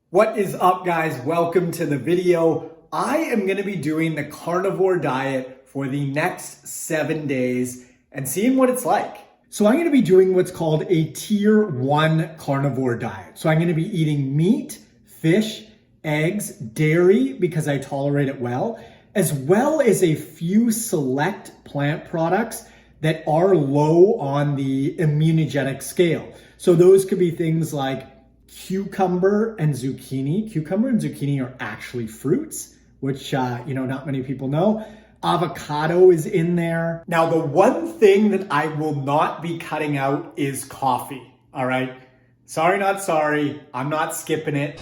What is up, guys? Welcome to the video. I am going to be doing the carnivore diet for the next 7 days and seeing what it's like. So I'm going to be doing what's called a tier 1 carnivore diet. So I'm going to be eating meat, fish, eggs, dairy because I tolerate it well as a few select plant products that are low on the immunogenic scale. So those could be things like cucumber and zucchini. Cucumber and zucchini are actually fruits, which, not many people know. Avocado is in there. Now, the one thing that I will not be cutting out is coffee, all right? Sorry, not sorry. I'm not skipping it.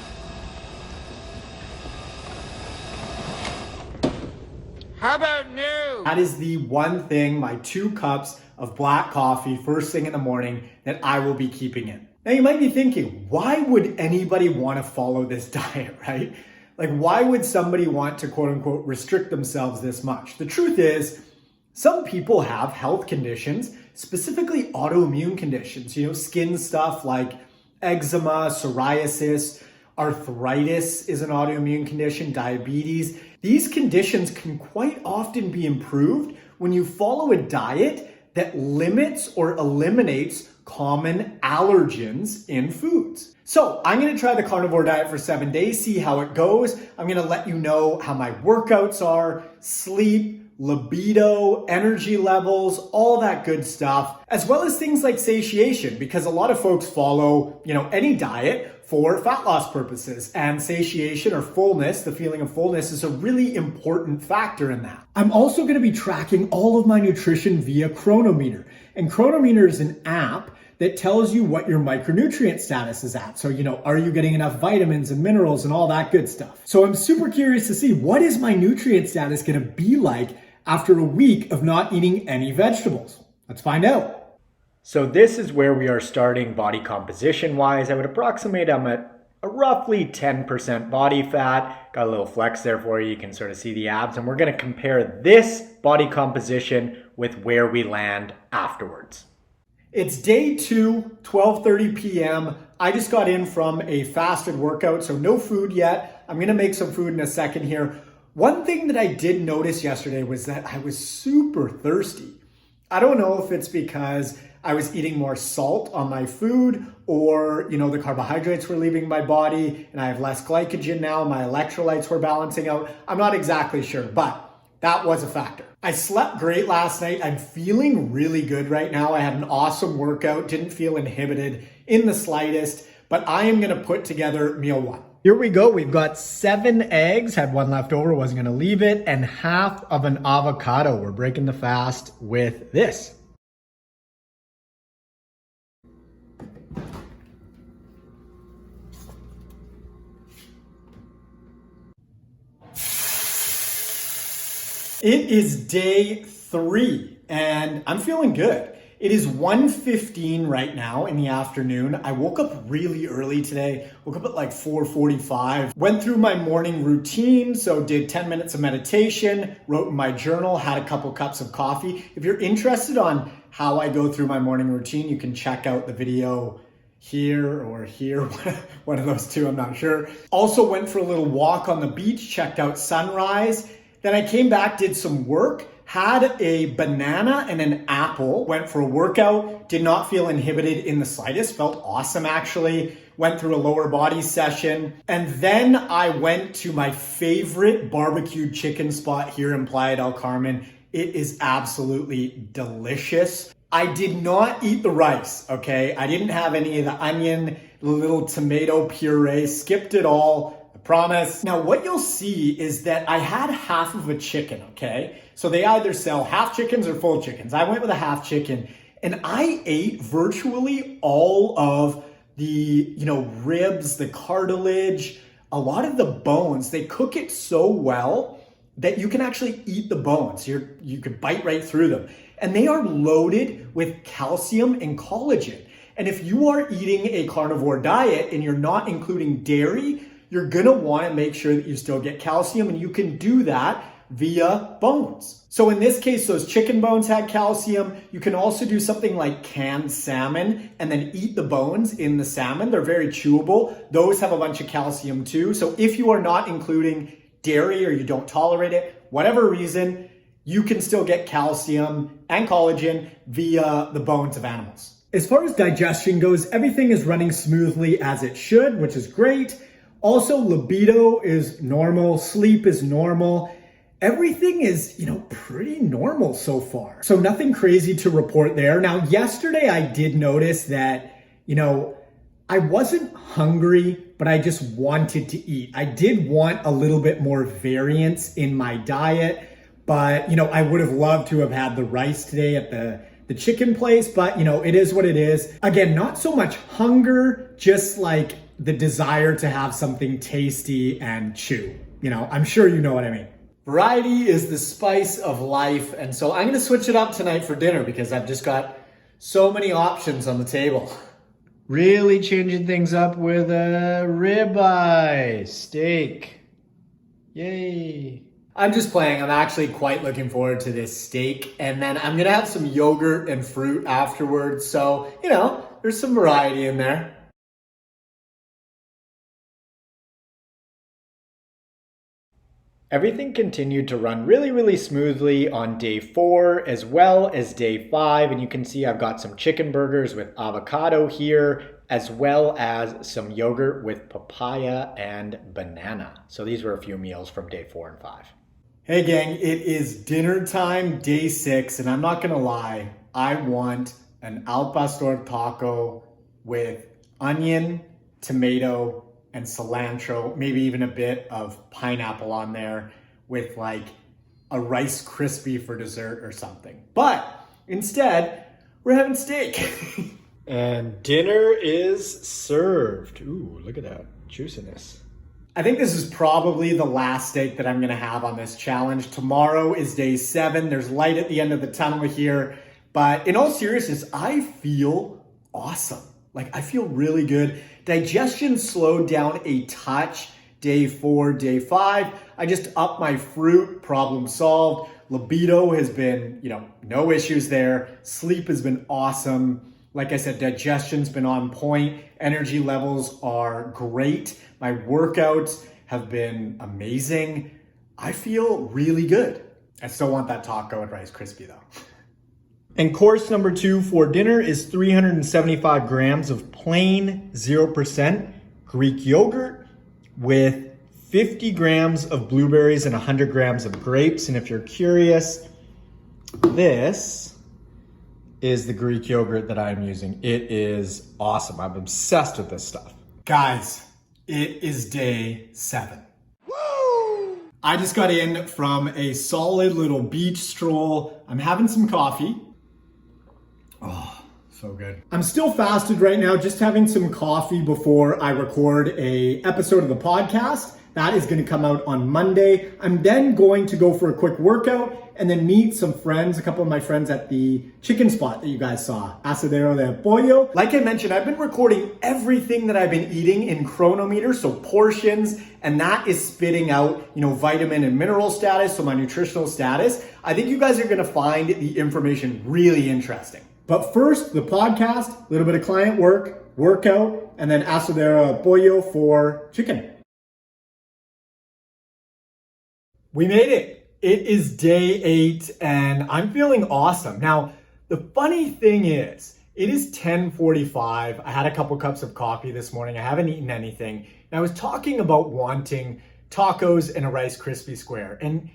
How about new? That is the one thing, my 2 cups of black coffee first thing in the morning, that I will be keeping in. Now you might be thinking, why would anybody want to follow this diet, right? Like, why would somebody want to quote unquote restrict themselves this much? The truth is, some people have health conditions, specifically autoimmune conditions, skin stuff like eczema, psoriasis, arthritis is an autoimmune condition, diabetes. These conditions can quite often be improved when you follow a diet that limits or eliminates common allergens in foods. So I'm gonna try the carnivore diet for 7 days, see how it goes. I'm gonna let you know how my workouts are, sleep, libido, energy levels, all that good stuff, as well as things like satiation, because a lot of folks follow, any diet for fat loss purposes, and satiation or fullness, the feeling of fullness, is a really important factor in that. I'm also going to be tracking all of my nutrition via Chronometer, and Chronometer is an app that tells you what your micronutrient status is at. So, are you getting enough vitamins and minerals and all that good stuff? So I'm super curious to see, what is my nutrient status going to be like after a week of not eating any vegetables? Let's find out. So this is where we are starting body composition wise. I would approximate I'm at a roughly 10% body fat. Got a little flex there for you. You can sort of see the abs. And we're going to compare this body composition with where we land afterwards. It's day 2, 12:30 p.m. I just got in from a fasted workout, so no food yet. I'm going to make some food in a second here. One thing that I did notice yesterday was that I was super thirsty. I don't know if it's because I was eating more salt on my food or, the carbohydrates were leaving my body and I have less glycogen now. My electrolytes were balancing out. I'm not exactly sure, but that was a factor. I slept great last night. I'm feeling really good right now. I had an awesome workout, didn't feel inhibited in the slightest, but I am going to put together meal 1. Here we go. We've got 7 eggs, had 1 left over, wasn't going to leave it, and half of an avocado. We're breaking the fast with this. It is day 3 and I'm feeling good. It is 1:15 right now in the afternoon. I woke up really early today, woke up at like 4:45, went through my morning routine, so did 10 minutes of meditation, wrote in my journal, had a couple cups of coffee. If you're interested on how I go through my morning routine, you can check out the video here or here, one of those two, I'm not sure. Also went for a little walk on the beach, checked out sunrise. Then I came back, did some work, had a banana and an apple, went for a workout, did not feel inhibited in the slightest, felt awesome actually, went through a lower body session, and then I went to my favorite barbecued chicken spot here in Playa del Carmen. It is absolutely delicious. I did not eat the rice, okay? I didn't have any of the onion, the little tomato puree, skipped it all. Promise. Now what you'll see is that I had half of a chicken, okay? So they either sell half chickens or full chickens. I went with a half chicken and I ate virtually all of the, ribs, the cartilage, a lot of the bones. They cook it so well that you can actually eat the bones. You could bite right through them. And they are loaded with calcium and collagen. And if you are eating a carnivore diet and you're not including dairy, you're gonna wanna make sure that you still get calcium, and you can do that via bones. So in this case, those chicken bones had calcium. You can also do something like canned salmon and then eat the bones in the salmon. They're very chewable. Those have a bunch of calcium too. So if you are not including dairy or you don't tolerate it, whatever reason, you can still get calcium and collagen via the bones of animals. As far as digestion goes, everything is running smoothly as it should, which is great. Also, libido is normal, sleep is normal. Everything is, pretty normal so far. So nothing crazy to report there. Now, yesterday I did notice that, I wasn't hungry, but I just wanted to eat. I did want a little bit more variance in my diet, but, I would have loved to have had the rice today at the chicken place, but it is what it is. Again, not so much hunger, just like the desire to have something tasty and chew. I'm sure you know what I mean. Variety is the spice of life, and so I'm gonna switch it up tonight for dinner because I've just got so many options on the table. Really changing things up with a ribeye steak. Yay. I'm just playing. I'm actually quite looking forward to this steak. And then I'm going to have some yogurt and fruit afterwards. So, there's some variety in there. Everything continued to run really, really smoothly on day 4 as well as day 5. And you can see I've got some chicken burgers with avocado here, as well as some yogurt with papaya and banana. So these were a few meals from day 4 and 5. Hey gang, it is dinner time, day 6, and I'm not gonna lie, I want an al pastor taco with onion, tomato, and cilantro, maybe even a bit of pineapple on there with like a Rice Krispie for dessert or something. But instead, we're having steak. And dinner is served. Ooh, look at that juiciness. I think this is probably the last steak that I'm gonna have on this challenge. Tomorrow is day 7. There's light at the end of the tunnel here. But in all seriousness, I feel awesome. I feel really good. Digestion slowed down a touch. Day 4, day 5. I just upped my fruit, problem solved. Libido has been, no issues there. Sleep has been awesome. Like I said, digestion's been on point. Energy levels are great. My workouts have been amazing. I feel really good. I still want that taco at Rice Krispie though. And course number 2 for dinner is 375 grams of plain 0% Greek yogurt with 50 grams of blueberries and 100 grams of grapes. And if you're curious, this is the Greek yogurt that I'm using. It is awesome. I'm obsessed with this stuff. Guys, it is day 7. Woo! I just got in from a solid little beach stroll. I'm having some coffee. Oh, so good. I'm still fasted right now, just having some coffee before I record a episode of the podcast. That is going to come out on Monday. I'm then going to go for a quick workout and then meet some friends, a couple of my friends at the chicken spot that you guys saw, Asadero de Pollo. Like I mentioned, I've been recording everything that I've been eating in Chronometer, so portions, and that is spitting out, vitamin and mineral status, so my nutritional status. I think you guys are going to find the information really interesting. But first, the podcast, a little bit of client work, workout, and then Asadero de Pollo for chicken. We made it. It is day 8 and I'm feeling awesome. Now, the funny thing is, it is 10:45. I had a couple cups of coffee this morning. I haven't eaten anything. And I was talking about wanting tacos and a Rice Krispie square. And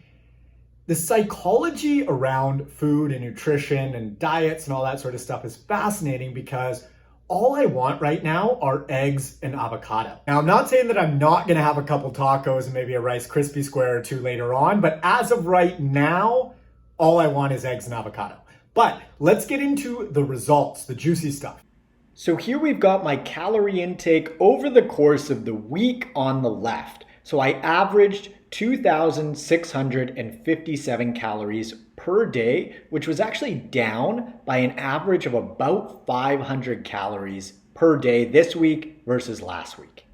the psychology around food and nutrition and diets and all that sort of stuff is fascinating because all I want right now are eggs and avocado. Now, I'm not saying that I'm not gonna have a couple tacos and maybe a Rice Krispie square or 2 later on, but as of right now, all I want is eggs and avocado. But let's get into the results, the juicy stuff. So here we've got my calorie intake over the course of the week on the left. So I averaged 2,657 calories per day, which was actually down by an average of about 500 calories per day this week versus last week.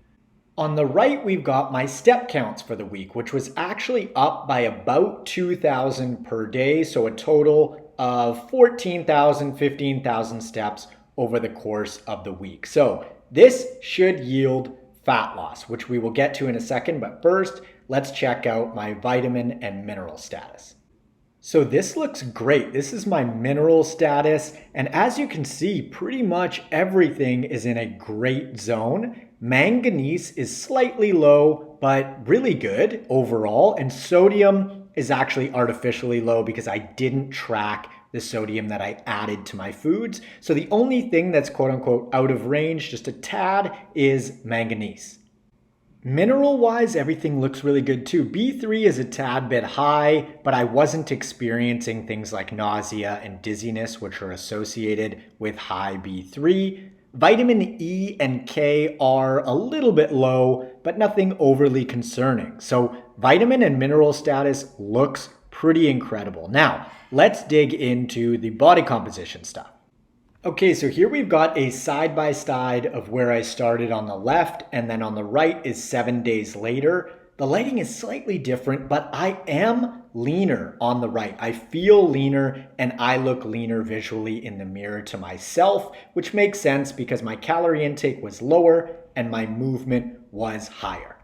On the right, we've got my step counts for the week, which was actually up by about 2,000 per day. So a total of 14,000, 15,000 steps over the course of the week. So this should yield fat loss, which we will get to in a second. But first, let's check out my vitamin and mineral status. So this looks great. This is my mineral status. And as you can see, pretty much everything is in a great zone. Manganese is slightly low, but really good overall. And sodium is actually artificially low because I didn't track the sodium that I added to my foods. So the only thing that's quote unquote out of range, just a tad, is manganese. Mineral-wise, everything looks really good too. B3 is a tad bit high, but I wasn't experiencing things like nausea and dizziness, which are associated with high B3. Vitamin E and K are a little bit low, but nothing overly concerning. So vitamin and mineral status looks pretty incredible. Now, let's dig into the body composition stuff. Okay, so here we've got a side-by-side of where I started on the left, and then on the right is 7 days later. The lighting is slightly different, but I am leaner on the right. I feel leaner and I look leaner visually in the mirror to myself, which makes sense because my calorie intake was lower and my movement was higher.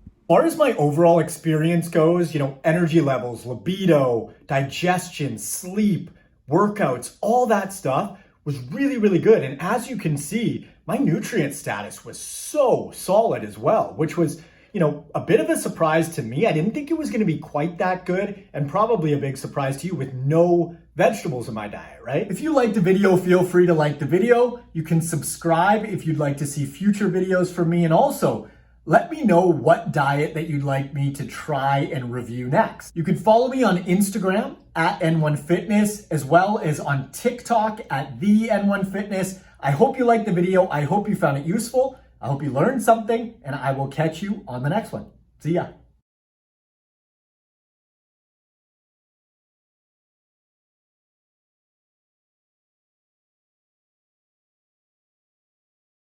As far as my overall experience goes, energy levels, libido, digestion, sleep, workouts, all that stuff was really, really good. And as you can see, my nutrient status was so solid as well, which was, a bit of a surprise to me. I didn't think it was going to be quite that good, and probably a big surprise to you with no vegetables in my diet, right? If you liked the video, feel free to like the video. You can subscribe if you'd like to see future videos from me. And also, let me know what diet that you'd like me to try and review next. You can follow me on Instagram at N1Fitness, as well as on TikTok at the N1Fitness. I hope you liked the video. I hope you found it useful. I hope you learned something, and I will catch you on the next one. See ya.